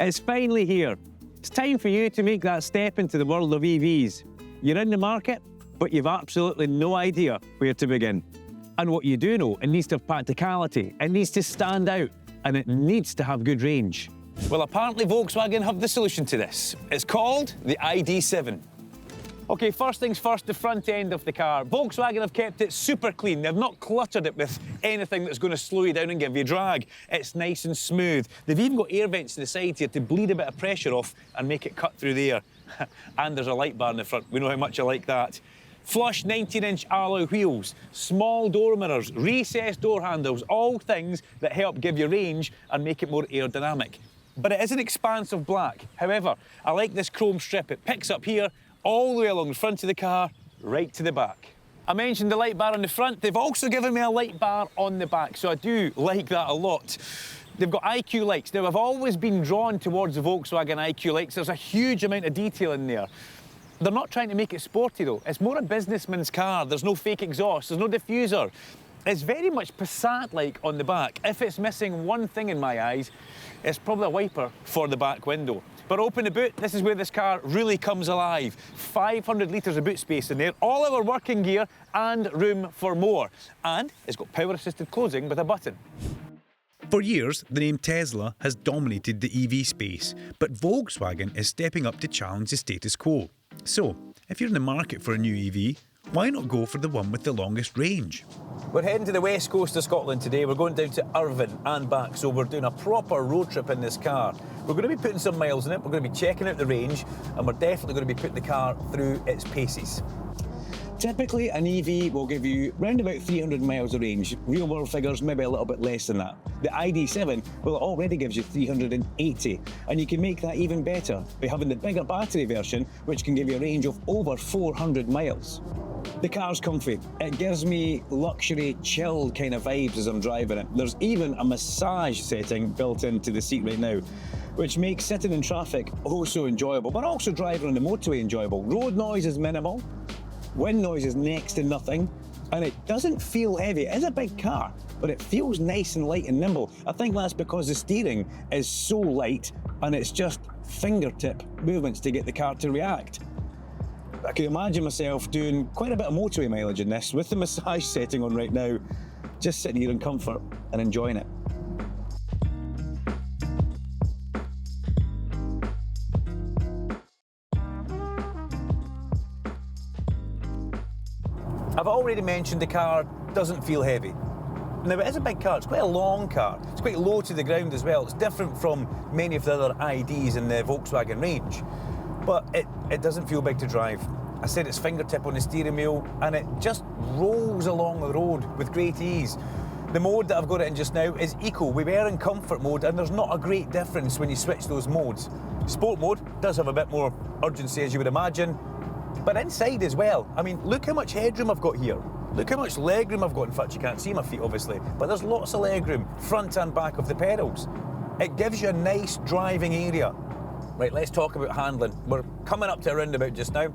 It's finally here. It's time for you to make that step into the world of EVs. You're in the market, but you've absolutely no idea where to begin. And what you do know, it needs to have practicality, it needs to stand out, and it needs to have good range. Well, apparently Volkswagen have the solution to this. It's called the ID.7. OK, first things first, the front end of the car. Volkswagen have kept it super clean. They've not cluttered it with anything that's going to slow you down and give you drag. It's nice and smooth. They've even got air vents to the side here to bleed a bit of pressure off and make it cut through the air. And there's a light bar in the front. We know how much I like that. Flush 19-inch alloy wheels, small door mirrors, recessed door handles, all things that help give you range and make it more aerodynamic. But it is an expansive black. However, I like this chrome strip. It picks up here, all the way along the front of the car, right to the back. I mentioned the light bar on the front. They've also given me a light bar on the back, so I do like that a lot. They've got IQ lights. Now, I've always been drawn towards the Volkswagen IQ lights. There's a huge amount of detail in there. They're not trying to make it sporty, though. It's more a businessman's car. There's no fake exhaust, there's no diffuser. It's very much Passat-like on the back. If it's missing one thing in my eyes, it's probably a wiper for the back window. But open the boot, this is where this car really comes alive. 500 litres of boot space in there, all our working gear and room for more. And it's got power-assisted closing with a button. For years, the name Tesla has dominated the EV space, but Volkswagen is stepping up to challenge the status quo. So, if you're in the market for a new EV, why not go for the one with the longest range? We're heading to the west coast of Scotland today. We're going down to Irvine and back, so we're doing a proper road trip in this car. We're going to be putting some miles in it, we're going to be checking out the range, and we're definitely going to be putting the car through its paces. Typically, an EV will give you round about 300 miles of range. Real world figures, maybe a little bit less than that. The ID.7, well, it already gives you 380, and you can make that even better by having the bigger battery version, which can give you a range of over 400 miles. The car's comfy. It gives me luxury, chilled kind of vibes as I'm driving it. There's even a massage setting built into the seat right now, which makes sitting in traffic also enjoyable, but also driving on the motorway enjoyable. Road noise is minimal. Wind noise is next to nothing, and it doesn't feel heavy. It is a big car, but it feels nice and light and nimble. I think that's because the steering is so light, and it's just fingertip movements to get the car to react. I can imagine myself doing quite a bit of motorway mileage in this, with the massage setting on right now, just sitting here in comfort and enjoying it. I've already mentioned the car doesn't feel heavy. Now, it is a big car, it's quite a long car, it's quite low to the ground as well. It's different from many of the other IDs in the Volkswagen range, but it doesn't feel big to drive. I said it's fingertip on the steering wheel, and it just rolls along the road with great ease. The mode that I've got it in just now is Eco. We were in comfort mode, and there's not a great difference when you switch those modes. Sport mode does have a bit more urgency, as you would imagine, but inside as well. I mean, look how much headroom I've got here. Look how much legroom I've got. In fact, you can't see my feet, obviously, but there's lots of legroom, front and back of the pedals. It gives you a nice driving area. Right, let's talk about handling. We're coming up to a roundabout just now.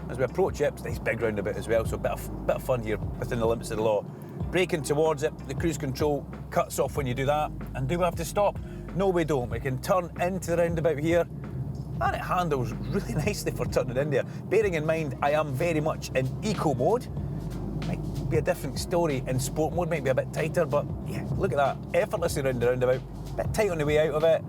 As we approach it, it's a nice big roundabout as well, so a bit of fun here within the limits of the law. Braking towards it, the cruise control cuts off when you do that. And do we have to stop? No, we don't. We can turn into the roundabout here, and it handles really nicely for turning in there. Bearing in mind, I am very much in eco mode. Might be a different story in sport mode, might be a bit tighter, but yeah, look at that. Effortlessly round the roundabout, a bit tight on the way out of it,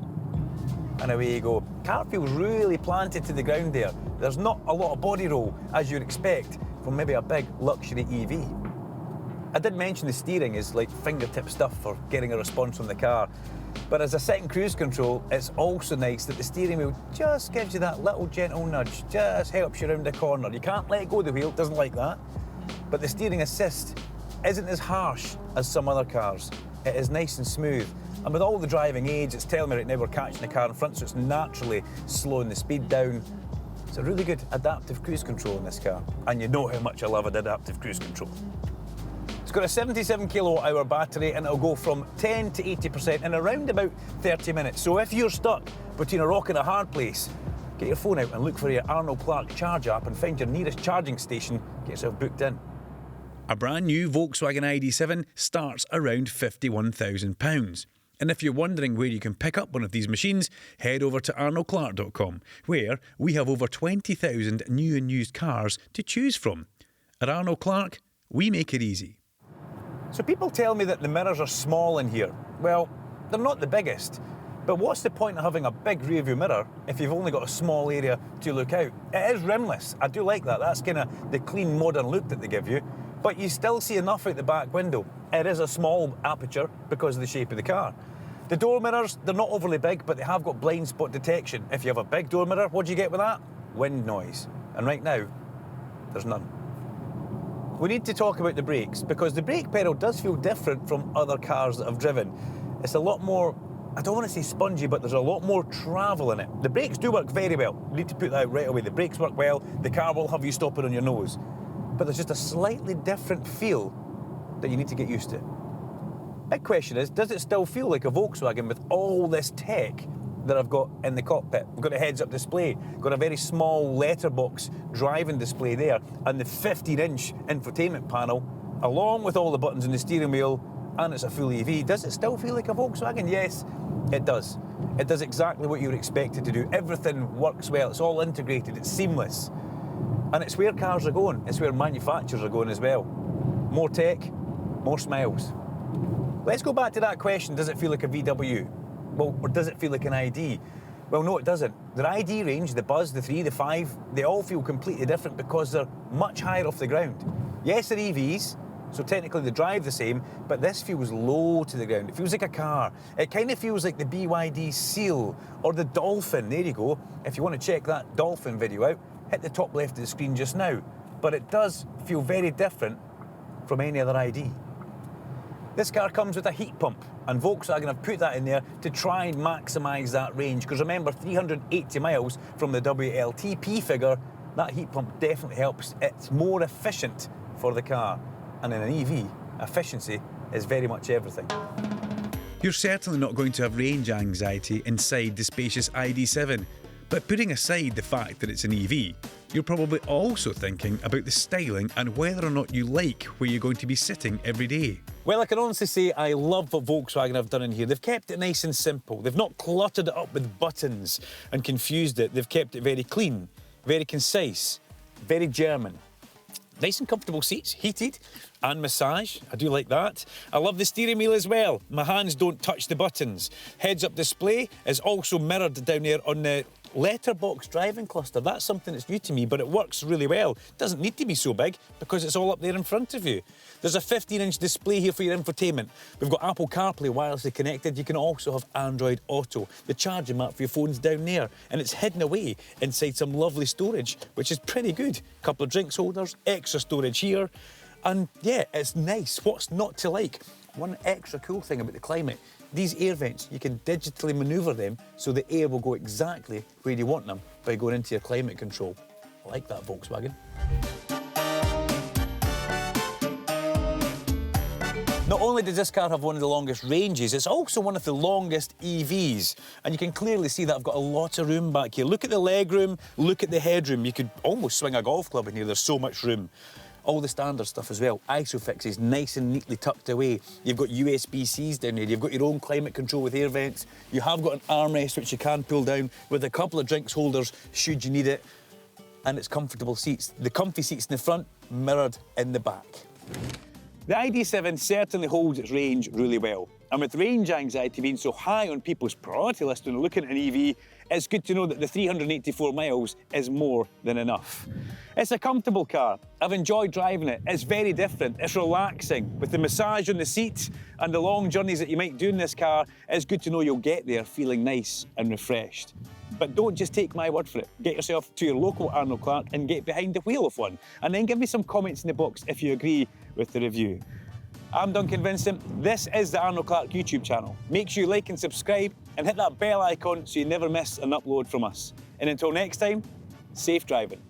and away you go. Car feels really planted to the ground there. There's not a lot of body roll, as you'd expect from maybe a big luxury EV. I did mention the steering is like fingertip stuff for getting a response from the car. But as a second cruise control, it's also nice that the steering wheel just gives you that little gentle nudge, just helps you around the corner. You can't let go of the wheel, it doesn't like that. But the steering assist isn't as harsh as some other cars. It is nice and smooth. And with all the driving aids, it's telling me right now we're catching the car in front, so it's naturally slowing the speed down. It's a really good adaptive cruise control in this car. And you know how much I love adaptive cruise control. It's got a 77 kilowatt hour battery, and it'll go from 10 to 80% in around about 30 minutes. So if you're stuck between a rock and a hard place, get your phone out and look for your Arnold Clark Charge app and find your nearest charging station, get yourself booked in. A brand new Volkswagen ID.7 starts around £51,000. And if you're wondering where you can pick up one of these machines, head over to arnoldclark.com, where we have over 20,000 new and used cars to choose from. At Arnold Clark, we make it easy. So people tell me that the mirrors are small in here. Well, they're not the biggest. But what's the point of having a big rearview mirror if you've only got a small area to look out? It is rimless. I do like that. That's kind of the clean modern look that they give you. But you still see enough out the back window. It is a small aperture because of the shape of the car. The door mirrors, they're not overly big, but they have got blind spot detection. If you have a big door mirror, what do you get with that? Wind noise. And right now, there's none. We need to talk about the brakes, because the brake pedal does feel different from other cars that I've driven. It's a lot more, I don't want to say spongy, but there's a lot more travel in it. The brakes do work very well. You need to put that out right away. The brakes work well. The car will have you stopping on your nose. But there's just a slightly different feel that you need to get used to. Big question is, does it still feel like a Volkswagen with all this tech that I've got in the cockpit? We've got a heads-up display, got a very small letterbox driving display there, and the 15-inch infotainment panel, along with all the buttons on the steering wheel, and it's a full EV. Does it still feel like a Volkswagen? Yes, it does. It does exactly what you would expect it to do. Everything works well, it's all integrated, it's seamless. And it's where cars are going, it's where manufacturers are going as well. More tech, more smiles. Let's go back to that question, does it feel like a VW? Well, or does it feel like an ID? Well, no, it doesn't. Their ID range, the Buzz, the 3, the 5, they all feel completely different because they're much higher off the ground. Yes, they're EVs, so technically they drive the same, but this feels low to the ground. It feels like a car. It kind of feels like the BYD Seal or the Dolphin. There you go. If you want to check that Dolphin video out, hit the top left of the screen just now. But it does feel very different from any other ID. This car comes with a heat pump, and Volkswagen have put that in there to try and maximise that range, because remember, 380 miles from the WLTP figure, that heat pump definitely helps. It's more efficient for the car, and in an EV, efficiency is very much everything. You're certainly not going to have range anxiety inside the spacious ID.7, but putting aside the fact that it's an EV, you're probably also thinking about the styling and whether or not you like where you're going to be sitting every day. Well, I can honestly say I love what Volkswagen have done in here. They've kept it nice and simple. They've not cluttered it up with buttons and confused it. They've kept it very clean, very concise, very German. Nice and comfortable seats, heated and massage. I do like that. I love the steering wheel as well. My hands don't touch the buttons. Heads-up display is also mirrored down there on the letterbox driving cluster. That's something that's new to me, but it works really well. It doesn't need to be so big because it's all up there in front of you. There's a 15-inch display here for your infotainment. We've got Apple CarPlay wirelessly connected. You can also have Android Auto. The charging map for your phone's down there, and it's hidden away inside some lovely storage, which is pretty good. A couple of drinks holders, extra storage here, and yeah, it's nice. What's not to like? One extra cool thing about the Climate, these air vents, you can digitally manoeuvre them so the air will go exactly where you want them by going into your climate control. I like that, Volkswagen. Not only does this car have one of the longest ranges, it's also one of the longest EVs. And you can clearly see that I've got a lot of room back here. Look at the legroom, look at the headroom. You could almost swing a golf club in here, there's so much room. All the standard stuff as well. ISOFIX is nice and neatly tucked away. You've got USB-Cs down here. You've got your own climate control with air vents. You have got an armrest which you can pull down with a couple of drinks holders should you need it. And it's comfortable seats. The comfy seats in the front, mirrored in the back. The ID.7 certainly holds its range really well. And with range anxiety being so high on people's priority list when they're looking at an EV, it's good to know that the 384 miles is more than enough. It's a comfortable car. I've enjoyed driving it. It's very different. It's relaxing. With the massage on the seat and the long journeys that you might do in this car, it's good to know you'll get there feeling nice and refreshed. But don't just take my word for it. Get yourself to your local Arnold Clark and get behind the wheel of one. And then give me some comments in the box if you agree with the review. I'm Duncan Vincent. This is the Arnold Clark YouTube channel. Make sure you like and subscribe and hit that bell icon so you never miss an upload from us. And until next time, safe driving.